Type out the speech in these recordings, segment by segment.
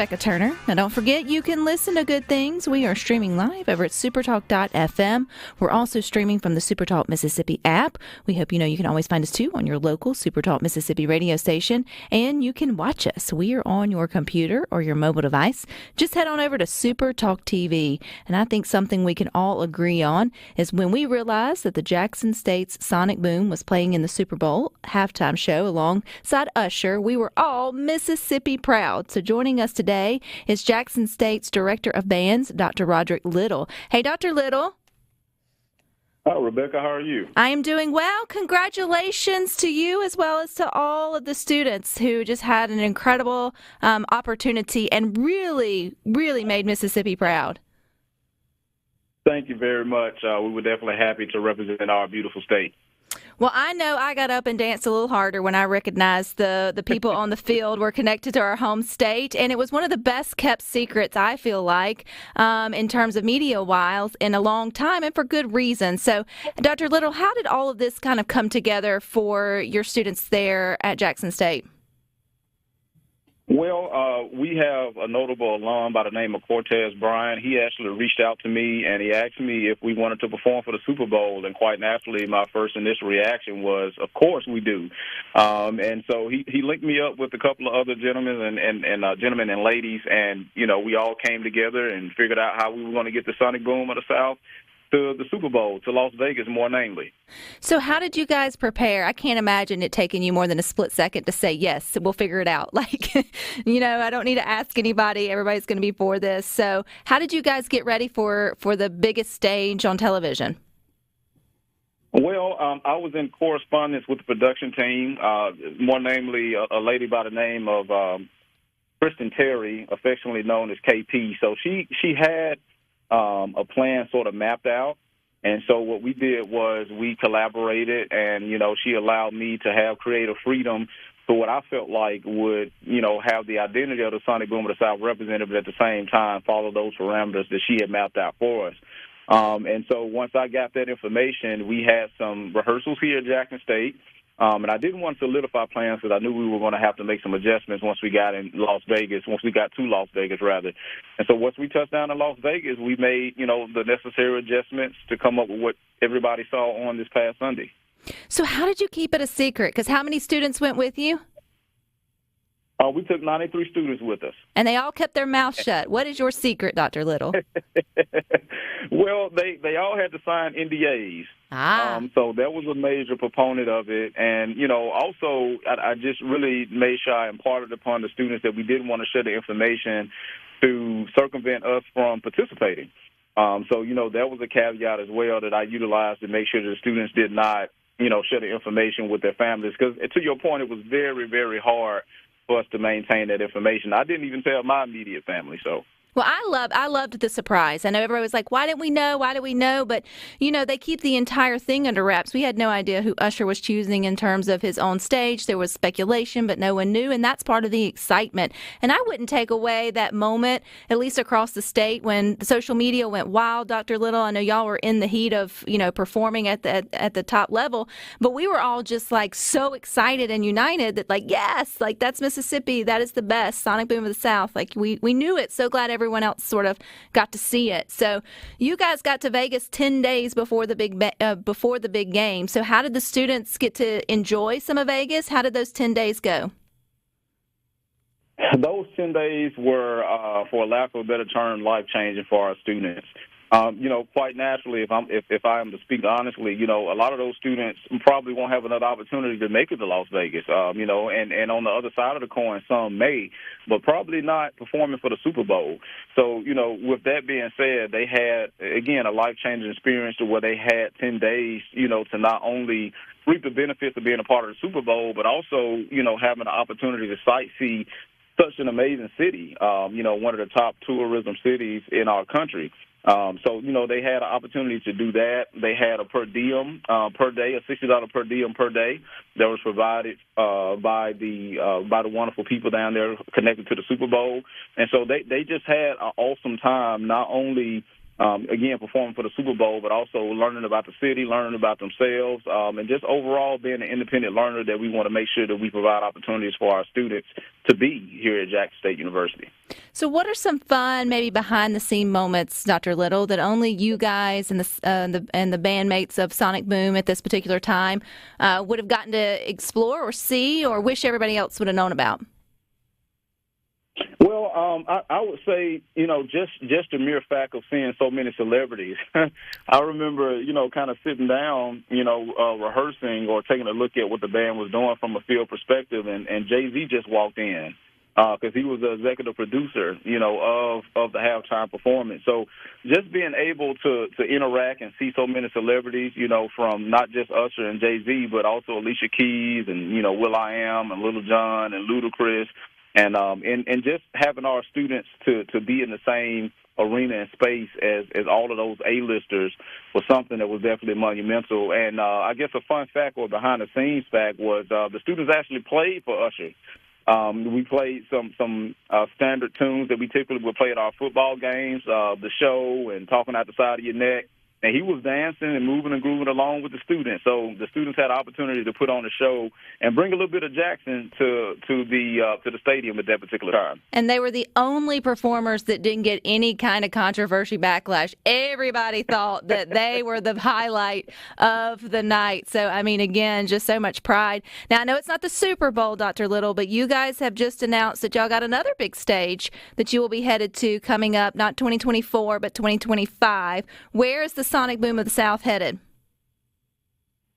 Becca Turner. Now, don't forget, you can listen to Good Things. We are streaming live over at supertalk.fm. We're also streaming from the SuperTalk Mississippi app. We hope you know you can always find us, too, on your local SuperTalk Mississippi radio station. And you can watch us. We are on your computer or your mobile device. Just head on over to SuperTalk TV. And I think something we can all agree on is when we realized that the Jackson State's Sonic Boom was playing in the Super Bowl halftime show alongside Usher, we were all Mississippi proud. So joining us today is Jackson State's Director of Bands, Dr. Rodrick Little. Hey, Dr. Little. Hi, Rebecca. How are you? I am doing well. Congratulations to you as well as to all of the students who just had an incredible opportunity and really, really made Mississippi proud. Thank you very much. We were definitely happy to represent our beautiful state. Well, I know I got up and danced a little harder when I recognized the people on the field were connected to our home state, and it was one of the best kept secrets, I feel like, in terms of media-wise in a long time, and for good reason. So, Dr. Little, how did all of this kind of come together for your students there at Jackson State? Well, we have a notable alum by the name of Cortez Bryant. He actually reached out to me, and he asked me if we wanted to perform for the Super Bowl, and quite naturally, my first initial reaction was, of course we do. And so he linked me up with a couple of other gentlemen and ladies, and, you know, we all came together and figured out how we were going to get the Sonic Boom of the South to the Super Bowl, to Las Vegas, more namely. So how did you guys prepare? I can't imagine it taking you more than a split second to say, yes, we'll figure it out. Like, you know, I don't need to ask anybody. Everybody's going to be for this. So how did you guys get ready for the biggest stage on television? Well, I was in correspondence with the production team, more namely a lady by the name of Kristen Terry, affectionately known as KP. So she had a plan sort of mapped out. And so what we did was we collaborated, and, you know, she allowed me to have creative freedom for what I felt like would, you know, have the identity of the Sonic Boom of the South represented, but at the same time follow those parameters that she had mapped out for us. And so once I got that information, we had some rehearsals here at Jackson State. And I didn't want to solidify plans because I knew we were going to have to make some adjustments once we got to Las Vegas. And so once we touched down in Las Vegas, we made, you know, the necessary adjustments to come up with what everybody saw on this past Sunday. So how did you keep it a secret? Because how many students went with you? We took 93 students with us. And they all kept their mouth shut. What is your secret, Dr. Little? Well, they all had to sign NDAs. So that was a major proponent of it. And, you know, also I just really made sure I imparted upon the students that we didn't want to share the information to circumvent us from participating. So, you know, that was a caveat as well that I utilized to make sure that the students did not, you know, share the information with their families. Because to your point, it was very, very hard for us to maintain that information. I didn't even tell my immediate family, so. Well, I loved the surprise. I know everybody was like, why didn't we know? Why did we know? But, you know, they keep the entire thing under wraps. We had no idea who Usher was choosing in terms of his own stage. There was speculation, but no one knew, and that's part of the excitement. And I wouldn't take away that moment, at least across the state, when the social media went wild, Dr. Little. I know y'all were in the heat of, you know, performing at the top level, but we were all just like so excited and united that, like, yes, like that's Mississippi. That is the best Sonic Boom of the South. Like we knew it. So glad everyone else sort of got to see it. So you guys got to Vegas 10 days before the big game. So how did the students get to enjoy some of Vegas? How did those 10 days go? Those 10 days were, for lack of a better term, life-changing for our students. You know, quite naturally, if I am to speak honestly, you know, a lot of those students probably won't have another opportunity to make it to Las Vegas. You know, and on the other side of the coin, some may, but probably not performing for the Super Bowl. So, you know, with that being said, they had, again, a life-changing experience to where they had 10 days, you know, to not only reap the benefits of being a part of the Super Bowl, but also, you know, having the opportunity to sightsee such an amazing city, you know, one of the top tourism cities in our country. So, you know, they had an opportunity to do that. They had a per diem per day, a $60 per diem per day that was provided by the wonderful people down there connected to the Super Bowl. And so they just had an awesome time, not only again, performing for the Super Bowl, but also learning about the city, learning about themselves, and just overall being an independent learner that we want to make sure that we provide opportunities for our students to be here at Jackson State University. So what are some fun, maybe behind-the-scene moments, Dr. Little, that only you guys and the bandmates of Sonic Boom at this particular time would have gotten to explore or see or wish everybody else would have known about? Well, I would say, just the mere fact of seeing so many celebrities. I remember, kind of sitting down, rehearsing or taking a look at what the band was doing from a field perspective, and Jay-Z just walked in because he was the executive producer, of the halftime performance. So just being able to interact and see so many celebrities, from not just Usher and Jay-Z, but also Alicia Keys and, will.i.am and Little John and Ludacris. And just having our students to be in the same arena and space as all of those A-listers was something that was definitely monumental. And I guess a fun fact or behind-the-scenes fact was the students actually played for Usher. We played some standard tunes that we typically would play at our football games, the show and Talking Out the Side of Your Neck. And he was dancing and moving and grooving along with the students. So the students had an opportunity to put on a show and bring a little bit of Jackson to the stadium at that particular time. And they were the only performers that didn't get any kind of controversy backlash. Everybody thought that they were the highlight of the night. So, I mean, again, just so much pride. Now, I know it's not the Super Bowl, Dr. Little, but you guys have just announced that y'all got another big stage that you will be headed to coming up, not 2024, but 2025. Where is the Sonic Boom of the South headed?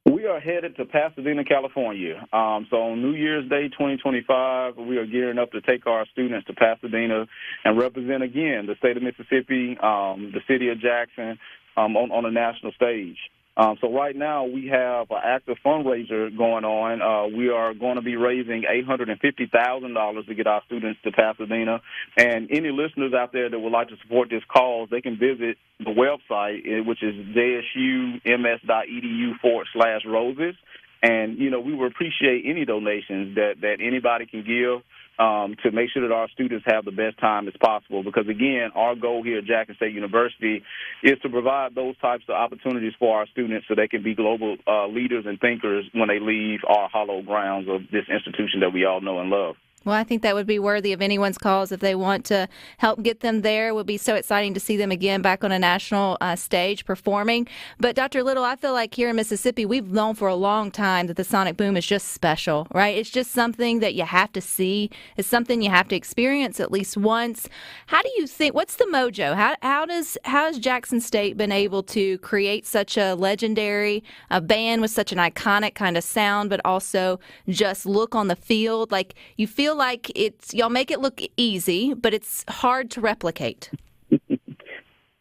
We are headed to Pasadena, California. So on New Year's Day 2025, we are gearing up to take our students to Pasadena and represent again the state of Mississippi, the city of Jackson on a national stage. So right now we have an active fundraiser going on. We are going to be raising $850,000 to get our students to Pasadena. And any listeners out there that would like to support this cause, they can visit the website, which is jsums.edu/roses. And, we will appreciate any donations that anybody can give to make sure that our students have the best time as possible. Because, again, our goal here at Jackson State University is to provide those types of opportunities for our students so they can be global leaders and thinkers when they leave our hallowed grounds of this institution that we all know and love. Well, I think that would be worthy of anyone's cause if they want to help get them there. It would be so exciting to see them again back on a national stage performing. But Dr. Little, I feel like here in Mississippi, we've known for a long time that the Sonic Boom is just special, right? It's just something that you have to see. It's something you have to experience at least once. How do you think, what's the mojo? How has Jackson State been able to create such a legendary band with such an iconic kind of sound, but also just look on the field? Like, you feel like y'all make it look easy, but it's hard to replicate.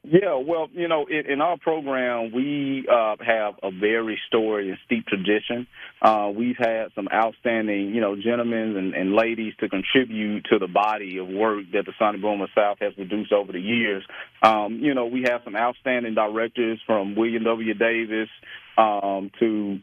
Yeah, well, in our program, we have a very storied and steep tradition. We've had some outstanding, gentlemen and ladies to contribute to the body of work that the Sonic Boom of South has produced over the years. We have some outstanding directors from William W. Davis to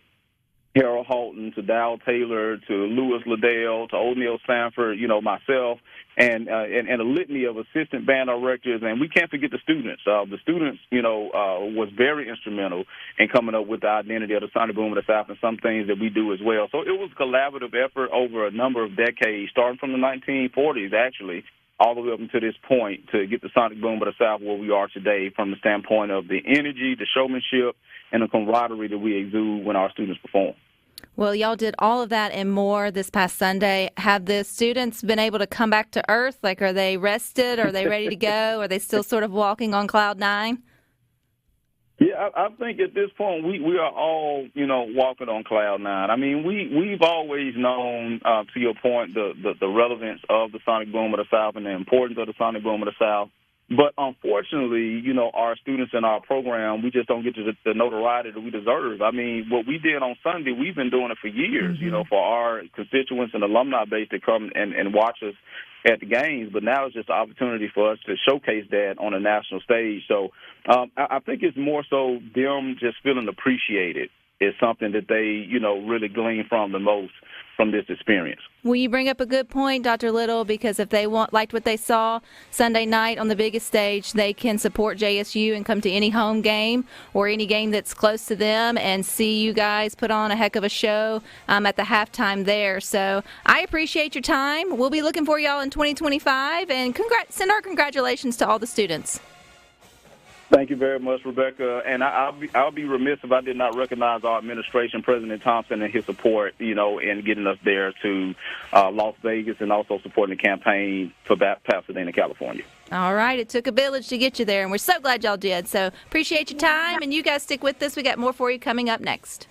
Harold Halton, to Dow Taylor, to Lewis Liddell, to O'Neal Sanford, myself, and a litany of assistant band directors. And we can't forget the students. The students, was very instrumental in coming up with the identity of the Sonic Boom of the South and some things that we do as well. So it was a collaborative effort over a number of decades, starting from the 1940s, actually, all the way up until this point to get the Sonic Boom of the South where we are today from the standpoint of the energy, the showmanship, and the camaraderie that we exude when our students perform. Well, y'all did all of that and more this past Sunday. Have the students been able to come back to earth? Like, are they rested? Are they ready to go? Are they still sort of walking on cloud nine? Yeah, I think at this point we are all, walking on cloud nine. I mean, we've always known, to your point, the relevance of the Sonic Boom of the South and the importance of the Sonic Boom of the South. But unfortunately, our students in our program, we just don't get to the notoriety that we deserve. I mean, what we did on Sunday, we've been doing it for years, for our constituents and alumni base to come and watch us at the games. But now it's just an opportunity for us to showcase that on a national stage. So I think it's more so them just feeling appreciated is something that they, really glean from the most. from this experience. Well, you bring up a good point, Dr. Little, because if they liked what they saw Sunday night on the biggest stage, they can support JSU and come to any home game or any game that's close to them and see you guys put on a heck of a show at the halftime there. So I appreciate your time. We'll be looking for y'all in 2025, and send our congratulations to all the students. Thank you very much, Rebecca. And I'll be remiss if I did not recognize our administration, President Thompson, and his support, in getting us there to Las Vegas and also supporting the campaign for Pasadena, California. All right. It took a village to get you there, and we're so glad y'all did. So appreciate your time, and you guys stick with us. We got more for you coming up next.